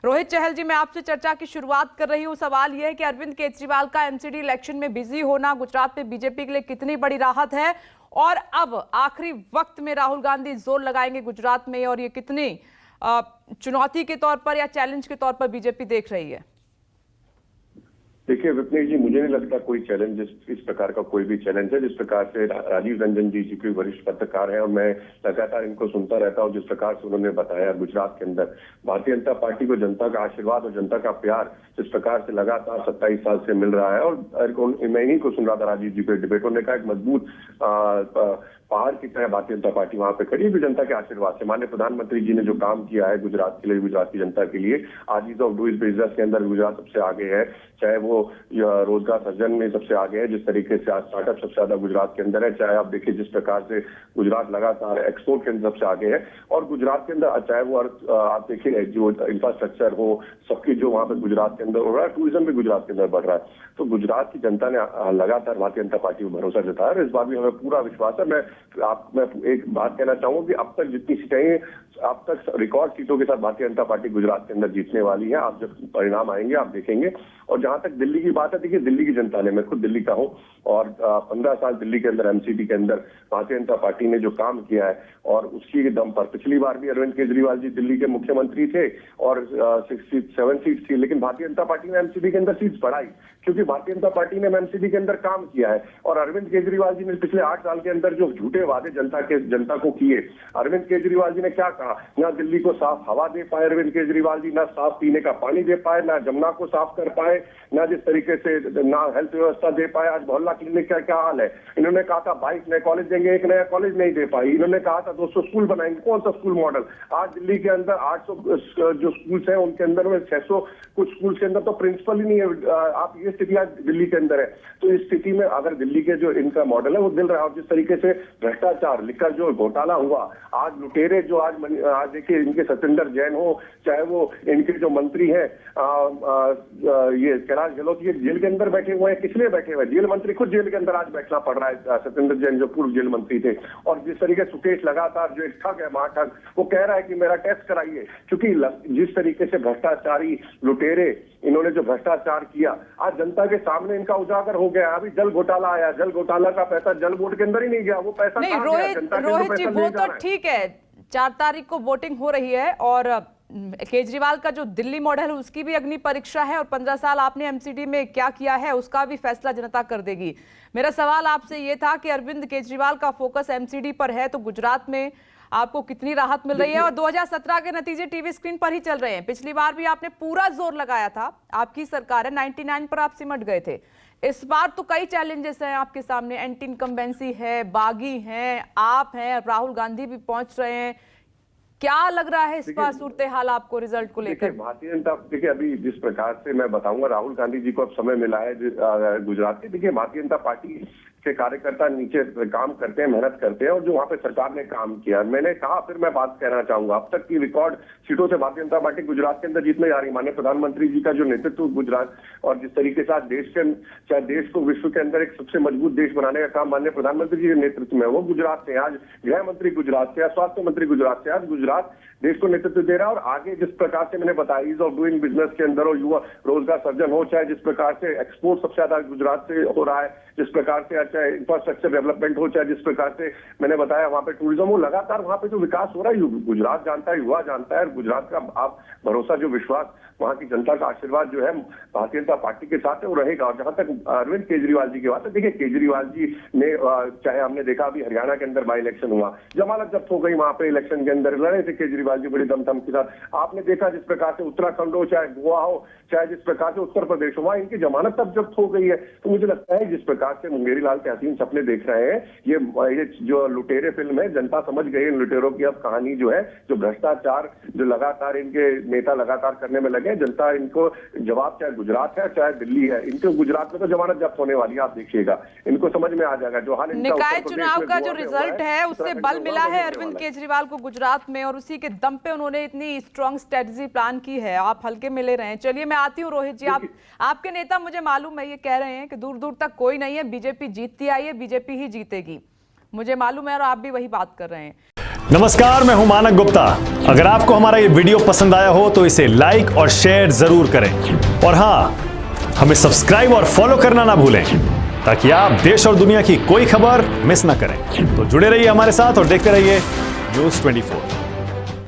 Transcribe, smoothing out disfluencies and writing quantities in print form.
रोहित चहल जी, मैं आपसे चर्चा की शुरुआत कर रही हूं। सवाल यह है कि अरविंद केजरीवाल का एमसीडी इलेक्शन में बिजी होना गुजरात में बीजेपी के लिए कितनी बड़ी राहत है, और अब आखिरी वक्त में राहुल गांधी जोर लगाएंगे गुजरात में, और ये कितनी चुनौती के तौर पर या चैलेंज के तौर पर बीजेपी देख रही है? देखिए विपनेश जी, मुझे नहीं लगता कोई चैलेंज इस प्रकार का कोई भी चैलेंज है। जिस प्रकार से राजीव रंजन जी कोई वरिष्ठ पत्रकार है और मैं लगातार इनको सुनता रहता हूँ, जिस प्रकार से उन्होंने बताया गुजरात के अंदर भारतीय जनता पार्टी को जनता का आशीर्वाद और जनता का प्यार जिस प्रकार से लगातार 27 साल से मिल रहा है। और मैं इन्हीं को सुन रहा था राजीव जी के डिबेट, उन्होंने कहा एक मजबूत पहाड़ की तरह भारतीय जनता पार्टी वहां पे खड़ी है जनता के आशीर्वाद से। माननीय प्रधानमंत्री जी ने जो काम किया है गुजरात के लिए, गुजरात की जनता के लिए, आज ईज ऑफ डूइंग बिजनेस के अंदर गुजरात सबसे आगे है, चाहे वो रोजगार सृजन में सबसे आगे है, जिस तरीके से आज स्टार्टअप सबसे ज्यादा गुजरात के अंदर है, चाहे आप देखिए जिस प्रकार से गुजरात लगातार एक्सपोर्ट के अंदर सबसे आगे है। और गुजरात के अंदर चाहे वो आप देखिए जो इंफ्रास्ट्रक्चर हो, सबकी जो वहां पे गुजरात के अंदर हो रहा है, टूरिज्म भी गुजरात के अंदर बढ़ रहा है। तो गुजरात की जनता ने लगातार भारतीय जनता पार्टी को भरोसा जताया और इस बार भी हमें पूरा विश्वास है। मैं एक बात कहना चाहूंगा कि अब तक जितनी सीटें, अब तक रिकॉर्ड सीटों के साथ भारतीय जनता पार्टी गुजरात के अंदर जीतने वाली है। आप जब परिणाम आएंगे आप देखेंगे। और जहां तक दिल्ली की बात है, देखिए दिल्ली की जनता ने, मैं खुद दिल्ली का हूं और 15 साल दिल्ली के अंदर एमसीडी के अंदर भारतीय जनता पार्टी ने जो काम किया है और उसकी दम पर पिछली बार भी अरविंद केजरीवाल जी दिल्ली के मुख्यमंत्री थे और 67 सीट थी, लेकिन भारतीय जनता पार्टी ने एमसीडी के अंदर सीट बढ़ाई क्योंकि भारतीय जनता पार्टी ने एमसीडी के अंदर काम किया है। और अरविंद केजरीवाल जी ने पिछले 8 साल के अंदर जो झूठे वादे जनता को किए, अरविंद केजरीवाल जी ने क्या कहा, ना दिल्ली को साफ हवा दे पाए अरविंद केजरीवाल जी, ना साफ पीने का पानी दे पाए, ना जमुना को साफ कर पाए, ना जिस तरीके से ना हेल्थ व्यवस्था दे पाए। आज मोहल्ला क्लिनिक का क्या हाल है। इन्होंने कहा था 22 नए कॉलेज देंगे, एक नया कॉलेज नहीं दे पाई। इन्होंने कहा था 200 स्कूल बनाएंगे, कौन सा स्कूल मॉडल। आज दिल्ली के अंदर 800 जो स्कूल्स हैं उनके अंदर में 600 कुछ स्कूल के अंदर तो प्रिंसिपल ही नहीं है। आप ये स्थिति आज दिल्ली के अंदर है। तो इस स्थिति में अगर दिल्ली के जो इनका मॉडल है वो दिल रहा है, और जिस तरीके से भ्रष्टाचार लिखकर जो घोटाला हुआ, आज लुटेरे जो आज देखिए इनके सत्येंद्र जैन हो, चाहे वो इनके जो मंत्री हैं ये कैलाश गहलोत, ये जेल के अंदर बैठे हुए हैं। किस लिए बैठे हुए हैं? जेल मंत्री खुद जेल के अंदर आज बैठना पड़ रहा है, सत्येंद्र जैन जो पूर्व जेल मंत्री थे। और जिस तरीके से सुकेश लगातार जो एक ठग है महाठग, वो कह रहा है कि मेरा टेस्ट कराइए, क्योंकि जिस तरीके से भ्रष्टाचारी लुटेरे इन्होंने जो भ्रष्टाचार किया आज जनता के सामने इनका उजागर हो गया। अभी जल घोटाला आया, जल घोटाला का पैसा जल बोर्ड के अंदर ही नहीं गया, वो पैसा नहीं। रोहित जी, वो तो ठीक है, 4 तारीख को वोटिंग हो रही है और केजरीवाल का जो दिल्ली मॉडल है उसकी भी अग्नि परीक्षा है, और 15 साल आपने एमसीडी में क्या किया है उसका भी फैसला जनता कर देगी। मेरा सवाल आपसे ये था कि अरविंद केजरीवाल का फोकस एमसीडी पर है, तो गुजरात में आपको कितनी राहत मिल रही है? और 2017 के नतीजे टीवी स्क्रीन पर ही चल रहे हैं। पिछली बार भी आपने पूरा जोर लगाया था, आपकी सरकार है, 99 पर आप सिमट गए थे। इस बार तो कई चैलेंजेस हैं आपके सामने, एंटी इनकम्बेंसी है, बागी हैं, आप हैं, राहुल गांधी भी पहुंच रहे हैं। क्या लग रहा है इस बार सूरत हाल आपको रिजल्ट को लेकर? भारतीय जनता, देखिए अभी जिस प्रकार से मैं बताऊंगा, राहुल गांधी जी को अब समय मिला है गुजरात के। देखिए भारतीय जनता पार्टी के कार्यकर्ता नीचे काम करते हैं, मेहनत करते हैं, और जो वहां पे सरकार ने काम किया, मैंने कहा, फिर मैं बात कहना चाहूंगा, अब तक की रिकॉर्ड सीटों से भारतीय जनता पार्टी गुजरात के अंदर जीतने जा रही है। माननीय प्रधानमंत्री जी का जो नेतृत्व गुजरात और जिस तरीके से आज चाहे देश को विश्व के अंदर एक सबसे मजबूत देश बनाने का काम माननीय प्रधानमंत्री जी के नेतृत्व में, वो गुजरात से, आज गृह मंत्री गुजरात से, स्वास्थ्य मंत्री गुजरात से, आज गुजरात देश को नेतृत्व दे रहा है। और आगे जिस प्रकार से मैंने बताया ईज ऑफ डूइंग बिजनेस के अंदर और युवा रोजगार सर्जन हो, चाहे जिस प्रकार से एक्सपोर्ट सबसे ज्यादा गुजरात से हो रहा है, जिस प्रकार से चाहे इंफ्रास्ट्रक्चर डेवलपमेंट हो, चाहे जिस प्रकार से मैंने बताया वहां पे टूरिज्म हो, लगातार वहां पे जो विकास हो रहा है गुजरात जानता है, युवा जानता है। गुजरात का आप भरोसा, जो विश्वास, वहां की जनता का आशीर्वाद जो है भारतीय जनता पार्टी के साथ है, वो रहेगा। और जहां तक अरविंद केजरीवाल जी की बात है, देखिए केजरीवाल जी ने, चाहे हमने देखा अभी हरियाणा के अंदर बाई इलेक्शन हुआ, जमानत जब्त हो गई, वहां पे इलेक्शन के अंदर लड़े थे केजरीवाल जी बड़ी दमदम के साथ। आपने देखा जिस प्रकार से उत्तराखंड हो, चाहे गोवा हो, चाहे जिस प्रकार से उत्तर प्रदेश हो, वहां इनकी जमानत तब जब्त हो गई है। तो मुझे लगता है जिस प्रकार से मुंगेरी लाल के हसीन सपने देख रहे हैं, ये जो लुटेरे फिल्म है, जनता समझ गई इन लुटेरों की अब कहानी जो है, जो भ्रष्टाचार जो लगातार इनके नेता लगातार करने में लगे, जनता इनको जवाब, चाहे गुजरात है चाहे दिल्ली है, इनको गुजरात में तो जमानत जब्त होने वाली है, आप देखिएगा, इनको समझ में आ जाएगा। जो हाल निकाय चुनाव का जो रिजल्ट है उससे बल मिला है अरविंद केजरीवाल को गुजरात में, और उसी के दम पे उन्होंने इतनी स्ट्रॉन्ग स्ट्रेटजी प्लान की है। आप हल्के में ले रहे हैं। चलिए मैं आती हूँ रोहित जी, आपके नेता मुझे मालूम है ये कह रहे हैं कि दूर दूर तक कोई नहीं है, बीजेपी जीतती आई है, बीजेपी ही जीतेगी, मुझे मालूम है, और आप भी वही बात कर रहे हैं। नमस्कार, मैं हूं मानक गुप्ता। अगर आपको हमारा ये वीडियो पसंद आया हो तो इसे लाइक और शेयर जरूर करें और हां, हमें सब्सक्राइब और फॉलो करना ना भूलें ताकि आप देश और दुनिया की कोई खबर मिस ना करें। तो जुड़े रहिए हमारे साथ और देखते रहिए न्यूज़ 24।